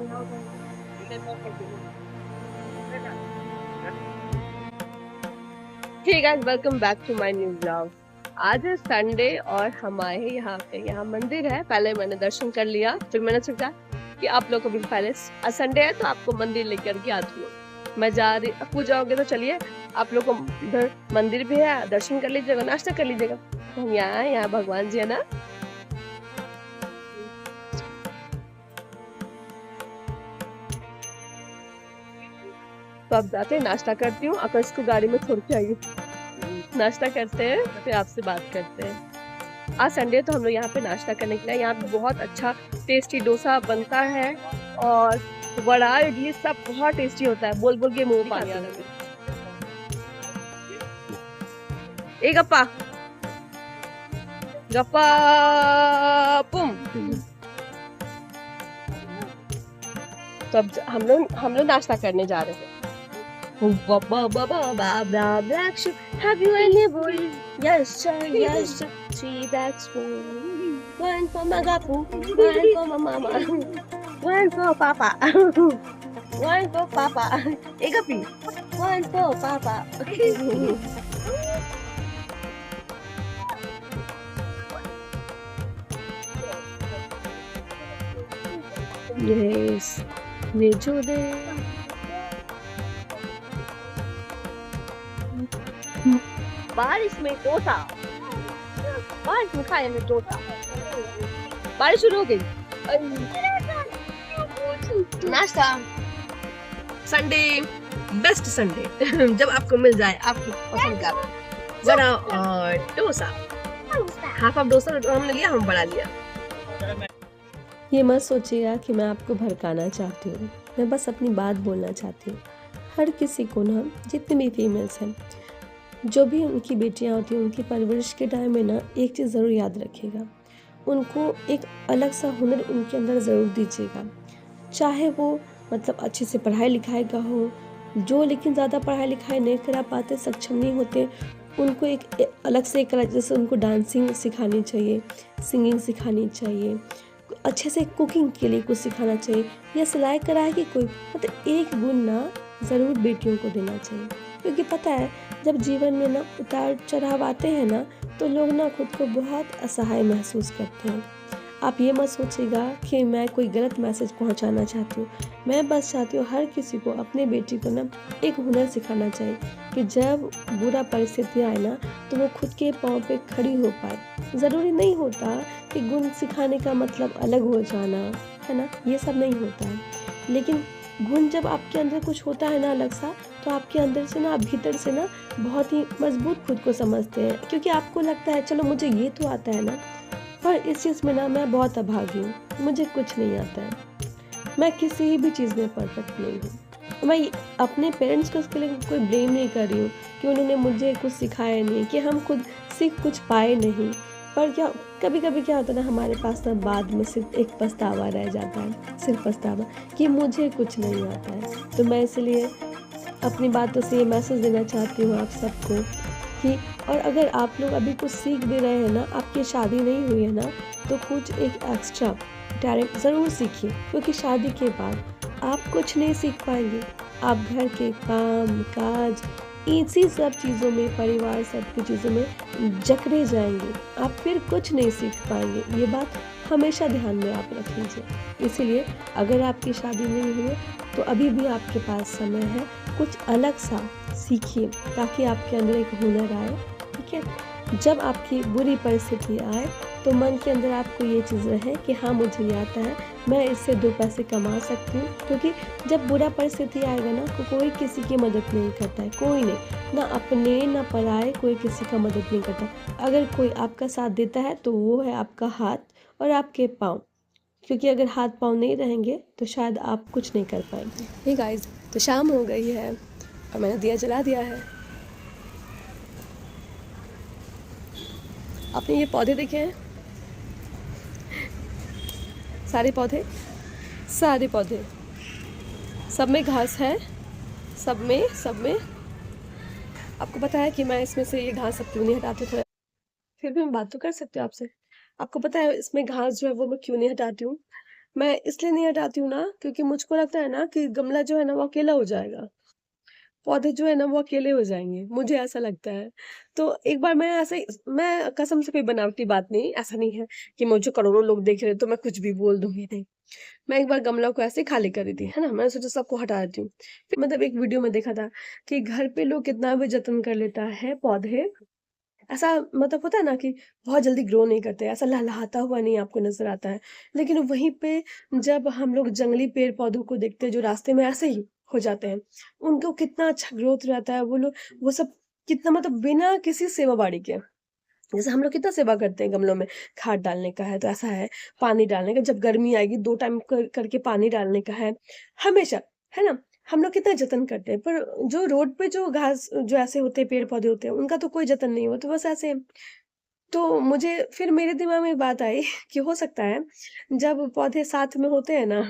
ठीक है, welcome back to my new blog. आज है संडे और हमारे यहाँ मंदिर है। पहले मैंने दर्शन कर लिया, फिर मैंने सोचा कि आप लोग को भी पहले आज संडे है तो आपको मंदिर लेकर के आती हूँ। मैं जा रही, अब पूजा होगी तो चलिए आप लोग को इधर मंदिर भी है, दर्शन कर लीजिएगा, नाश्ता कर लीजिएगा। तो हम यहाँ भगवान जी है ना। तो अब जाते हैं, नाश्ता करती हूँ, आकर इसको गाड़ी में छोड़ के आई। नाश्ता करते हैं फिर आपसे बात करते हैं। आज संडे तो हम लोग यहाँ पे नाश्ता करने के लिए, यहाँ पे बहुत अच्छा टेस्टी डोसा बनता है और वड़ा इडली सब बहुत टेस्टी होता है। बोल बोल के मुंह पानी आ रहा है। ए गप्पा गप्पा पुम। तो अब हम लोग नाश्ता करने जा रहे हैं। Black sheep, have you any boy? Yes sir, yes sir. 3 bags full. One for my gapu, one for my mama, one for papa, one for papa. Hey Gapi, one for papa. Yes, Nijo de. बारिश में डोसा, बारिश में खाए में डोसा। बारिश शुरू हो गई। नाश्ता संडे, बेस्ट संडे जब आपको मिल जाए आपकी पसंद का बड़ा और डोसा। हाफ ऑफ डोसा हमने लिया, हम बड़ा लिया। ये मत सोचिएगा कि मैं आपको भड़काना चाहती हूँ, मैं बस अपनी बात बोलना चाहती हूँ। हर किसी को ना, जितने भी फीमेल्स हैं, जो भी उनकी बेटियाँ होती हैं, उनकी परवरिश के टाइम में ना एक चीज़ ज़रूर याद रखिएगा, उनको एक अलग सा हुनर उनके अंदर ज़रूर दीजिएगा। चाहे वो मतलब अच्छे से पढ़ाई लिखाई का हो, जो लेकिन ज़्यादा पढ़ाई लिखाई नहीं करा पाते, सक्षम नहीं होते, उनको एक अलग से एक जैसे उनको डांसिंग सिखानी चाहिए, सिंगिंग सिखानी चाहिए, अच्छे से कुकिंग के लिए कुछ सिखाना चाहिए, या सिलाई कढ़ाई की कोई मतलब एक गुण ना ज़रूर बेटियों को देना चाहिए। क्योंकि पता है जब जीवन में ना उतार चढ़ाव आते हैं ना, तो लोग ना खुद को बहुत असहाय महसूस करते हैं। आप ये मत सोचिएगा कि मैं कोई गलत मैसेज पहुंचाना चाहती हूँ। मैं बस चाहती हूँ हर किसी को अपने बेटी को ना एक हुनर सिखाना चाहिए कि जब बुरा परिस्थिति आए ना, तो वो खुद के पाँव पे खड़ी हो पाए। ज़रूरी नहीं होता कि गुण सिखाने का मतलब अलग हो जाना, है ना, ये सब नहीं होता है। लेकिन गुण जब आपके अंदर कुछ होता है ना अलग सा, तो आपके अंदर से ना, भीतर से ना बहुत ही मजबूत खुद को समझते हैं। क्योंकि आपको लगता है चलो मुझे ये तो आता है ना, पर इस चीज़ में ना मैं बहुत अभागी हूँ, मुझे कुछ नहीं आता है, मैं किसी भी चीज़ में परफेक्ट नहीं हूँ। मैं अपने पेरेंट्स को इसके लिए कोई ब्लेम नहीं कर रही हूँ कि उन्होंने मुझे कुछ सिखाया नहीं, कि हम खुद सीख कुछ पाए नहीं। पर क्या कभी कभी क्या होता है ना, हमारे पास ना बाद में सिर्फ एक पछतावा रह जाता है, सिर्फ पछतावा कि मुझे कुछ नहीं आता है। तो मैं इसलिए अपनी बातों से ये मैसेज देना चाहती हूँ आप सबको कि, और अगर आप लोग अभी कुछ सीख भी रहे हैं ना, आपकी शादी नहीं हुई है ना, तो कुछ एक एक्स्ट्रा टैलेंट ज़रूर सीखिए। क्योंकि शादी के बाद आप कुछ नहीं सीख पाएंगे, आप घर के काम काज इसी सब चीज़ों में, परिवार सब की चीज़ों में जकड़े जाएंगे, आप फिर कुछ नहीं सीख पाएंगे। ये बात हमेशा ध्यान में आप रख लीजिए। इसीलिए अगर आपकी शादी नहीं हुई तो अभी भी आपके पास समय है, कुछ अलग सा सीखिए ताकि आपके अंदर एक हुनर आए। ठीक है, जब आपकी बुरी परिस्थिति आए तो मन के अंदर आपको ये चीज़ रहे कि हाँ मुझे ये आता है, मैं इससे 2 पैसे कमा सकती हूँ। क्योंकि जब बुरा परिस्थिति आएगा ना, तो कोई किसी की मदद नहीं करता है, कोई नहीं, ना अपने ना पराए, कोई किसी का मदद नहीं करता। अगर कोई आपका साथ देता है तो वो है आपका हाथ और आपके पाँव। क्योंकि अगर हाथ पाँव नहीं रहेंगे तो शायद आप कुछ नहीं कर पाएंगे। हे गाइस, तो शाम हो गई है और मैंने दिया जला दिया है। आपने ये पौधे देखे हैं? सारे पौधे सब में घास है, सब में। आपको पता है कि मैं इसमें से ये घास सब क्यों नहीं हटाती हूँ? फिर भी मैं बात तो कर सकती हूँ आपसे। आपको पता है इसमें घास जो है वो मैं क्यों नहीं हटाती हूँ? मैं इसलिए नहीं हटाती हूँ ना, क्योंकि मुझको लगता है ना कि गमला जो है ना वो अकेला हो जाएगा। पौधे जो है ना वो अकेले हो जाएँगे, मुझे ऐसा लगता है। तो एक बार मैं ऐसे ही मैं कसम से कोई बनावटी बात नहीं, ऐसा नहीं है कि मुझे करोड़ों लोग देख रहे हैं तो मैं कुछ भी बोल दूँगी, नहीं। मैं एक बार गमला को ऐसे ही खाली कर रही थी, है ना? मैंने सोचा सबको हटा देती हूँ। फिर मतलब एक वीडियो में देखा था कि घर पे लोग कितना भी जतन कर लेता है पौधे, ऐसा मतलब होता है ना कि बहुत जल्दी ग्रो नहीं करते, ऐसा लहलहाता हुआ नहीं आपको नज़र आता है। लेकिन वहीं पे जब हम लोग जंगली पेड़-पौधों को देखते हैं जो रास्ते में ऐसे ही हो जाते हैं, उनको कितना अच्छा ग्रोथ रहता है, वो सब कितना मतलब बिना किसी सेवा-बाड़ी के। जैसे हम लोग कितना सेवा करते हैं गमलों में, खाद डालने का है तो ऐसा है, पानी डालने का, जब गर्मी आएगी 2 टाइम करके पानी डालने का है, हमेशा, है ना? हम लोग कितना जतन करते हैं, पर जो रोड पे जो घास जो ऐसे होते हैं, पेड़-पौधे होते हैं, उनका तो कोई जतन नहीं, वो तो बस ऐसे। तो मुझे फिर मेरे दिमाग में एक बात आई कि हो सकता है जब पौधे साथ में होते हैं ना,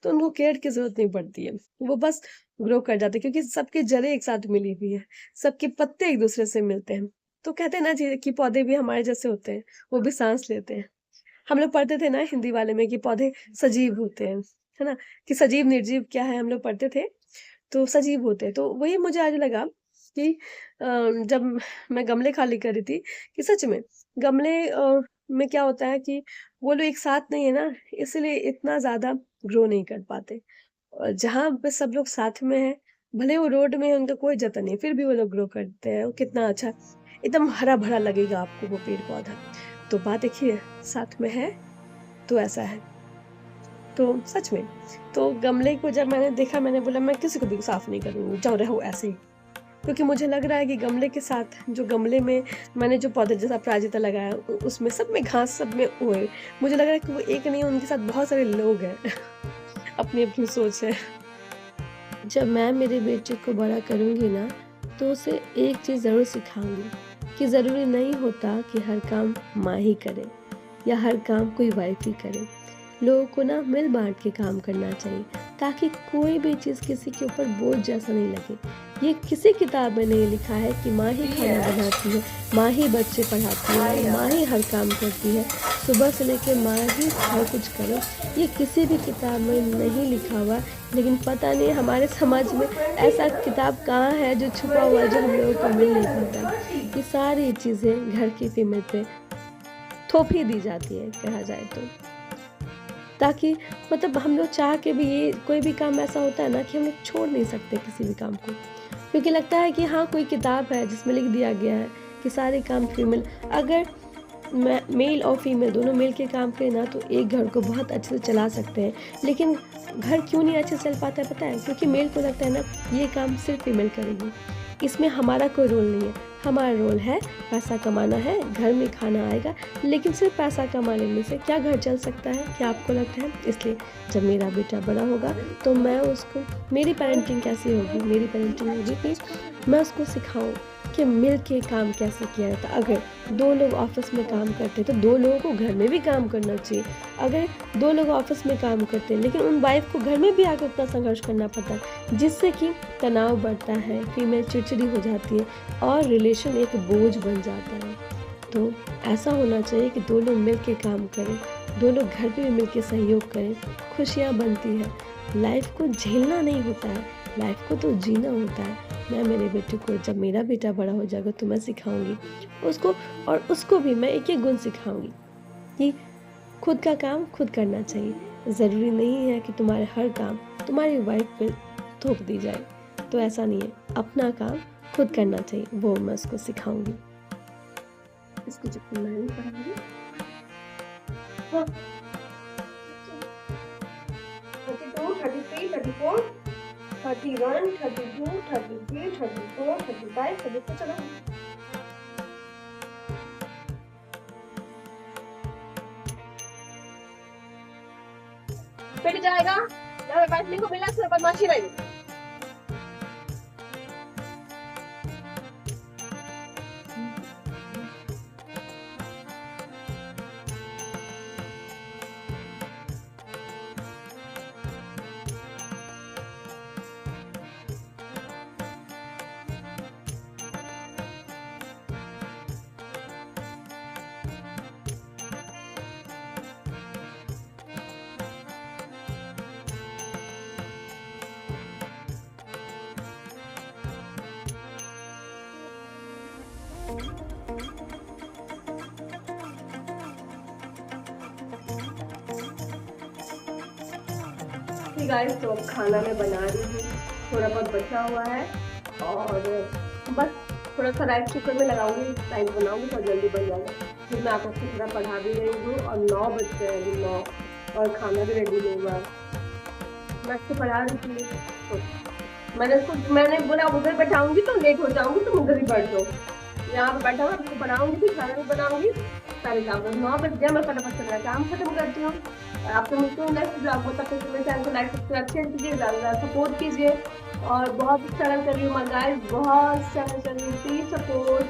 तो उनको केयर की ज़रूरत नहीं पड़ती है। वो बस ग्रो कर जाते हैं क्योंकि सबकी जड़ें एक साथ मिली हुई हैं, सबके पत्ते एक-दूसरे से मिलते हैं। तो कहते हैं ना जी कि पौधे भी हमारे जैसे होते हैं, वो भी साँस लेते हैं। हम लोग पढ़ते थे ना हिंदी वाले में कि पौधे सजीव होते हैं, है ना? कि सजीव निर्जीव क्या है हम लोग पढ़ते थे, तो सजीव होते हैं। तो वही मुझे आज लगा कि जब मैं गमले खाली कर रही थी कि सच में गमले में क्या होता है कि वो लोग एक साथ नहीं है ना, इसलिए इतना ज़्यादा ग्रो नहीं कर पाते। और जहाँ पे सब लोग साथ में हैं, भले वो रोड में है, उनका कोई जतन नहीं, फिर भी वो लोग ग्रो करते हैं। वो कितना अच्छा एकदम हरा-भरा लगेगा आपको वो पेड़-पौधा। तो बात एक ही है, साथ में है, तो ऐसा है। तो सच में, तो गमले को जब मैंने देखा मैंने बोला मैं किसी को भी साफ नहीं करूँगी, जाओ रहो ऐसे ही। क्योंकि मुझे लग रहा है कि गमले के साथ जो गमले में मैंने जो पौधे जैसा अपराजिता लगाया उसमें सब में घास सब में वो है। मुझे लग रहा है कि वो एक नहीं है, उनके साथ बहुत सारे लोग हैं। अपनी-अपनी सोच है। जब मैं मेरे बेटे को बड़ा करूँगी ना, तो उसे एक चीज़ ज़रूर सिखाऊँगी कि ज़रूरी नहीं होता कि हर काम माँ ही करे या हर काम कोई वाइफ़ ही करे। लोगों को ना मिल-बाँट के काम करना चाहिए, ताकि कोई भी चीज़ किसी के ऊपर बोझ जैसा नहीं लगे। ये किसी किताब में नहीं लिखा है कि माँ ही खाना बनाती है, माँ ही बच्चे पढ़ाती है, माँ ही हर काम करती है, सुबह से लेके माँ ही हर कुछ करे। ये किसी भी किताब में नहीं लिखा हुआ, लेकिन पता नहीं हमारे समाज में ऐसा किताब कहाँ है जो छुपा हुआ है, जो हम लोगों को मिल नहीं पाता। ये सारी चीज़ें घर की फीमेल पे थोप ही दी जाती है कहा जाए तो। ताकि मतलब हम लोग चाह के भी ये कोई भी काम ऐसा होता है ना कि हम लोग छोड़ नहीं सकते किसी भी काम को। क्योंकि लगता है कि हाँ, कोई किताब है जिसमें लिख दिया गया है कि सारे काम फीमेल अगर मेल और फीमेल दोनों मिल के काम करें ना तो एक घर को बहुत अच्छे से चला सकते हैं। लेकिन घर क्यों नहीं अच्छे से चल पाता है पता है? क्योंकि मेल को लगता है ना ये काम सिर्फ़ फीमेल करेगी। इसमें हमारा कोई रोल नहीं है। हमारा रोल है पैसा कमाना है, घर में खाना आएगा, लेकिन सिर्फ़ पैसा कमा लेने से क्या घर चल सकता है? क्या आपको लगता है? इसलिए जब मेरा बेटा बड़ा होगा तो मैं उसको मेरी पेरेंटिंग कैसी होगी? मेरी पेरेंटिंग होगी कि मैं उसको सिखाऊँ कि मिल के काम कैसे किया जाता है। अगर 2 लोग ऑफ़िस में काम करते हैं तो 2 लोगों को घर में भी काम करना चाहिए। अगर 2 लोग ऑफ़िस में काम करते हैं लेकिन उन वाइफ़ को घर में भी आके उतना संघर्ष करना पड़ता है, जिससे कि तनाव बढ़ता है, फीमेल चिड़चिड़ी हो जाती है और रिलेशन एक बोझ बन जाता है। तो ऐसा होना चाहिए कि 2 लोग मिल के काम करें, 2 लोग घर पे भी मिल के सहयोग करें, खुशियाँ बनती हैं। लाइफ़ को झेलना नहीं होता है, लाइफ़ को तो जीना होता है। मैं मेरे बेटे को जब मेरा बेटा बड़ा हो जाएगा तो मैं सिखाऊँगी उसको, और उसको भी मैं एक-एक गुण सिखाऊँगी कि खुद का काम खुद करना चाहिए। ज़रूरी नहीं है कि तुम्हारे हर काम तुम्हारी वाइफ़ पे थोप दी जाए, तो ऐसा नहीं है। अपना काम खुद करना चाहिए, वो मैं उसको सिखाऊँगी। इसको जब मैं नहीं पढ़ाऊँगी हाँ, 32, 33, 34, 31, 32, 33, 34, 35 सभी को चलाऊँगी। पिट जाएगा, जब बैठने को मिला सिर्फ बदमाशी रही। ठीक गाइस, तो अब खाना मैं बना रही हूँ, थोड़ा बहुत बचा हुआ है और बस थोड़ा सा राइस कुकर में लगाऊंगी, टाइम बनाऊंगी तो जल्दी बन जाएगा। फिर मैं आपको अच्छी तरह पढ़ा भी रही हूँ और 9 बज गए अभी 9 और खाना भी रेडी नहीं हुआ। मैं इसको पढ़ा रही थी तो मैंने बोला उधर बैठाऊंगी तो लेट हो जाऊंगी, तो उधर ही बैठ जाओ। यहाँ पे बैठा हुआ आपको पढ़ाऊंगी, फिर खाना भी बनाऊंगी, सारे काम 9 बज गया। मैं फटाफट से मेरा काम खत्म करती हूँ और आपसे मिलती हूँ नेक्स्ट ब्लॉग में। तब तक मेरे चैनल को लाइक सब्सक्राइब शेयर कीजिए, ज़्यादा सपोर्ट कीजिए और बहुत स्ट्रगल कर रही हूँ मैं गाइस, बहुत स्ट्रगल कर रही हूँ, प्लीज सपोर्ट।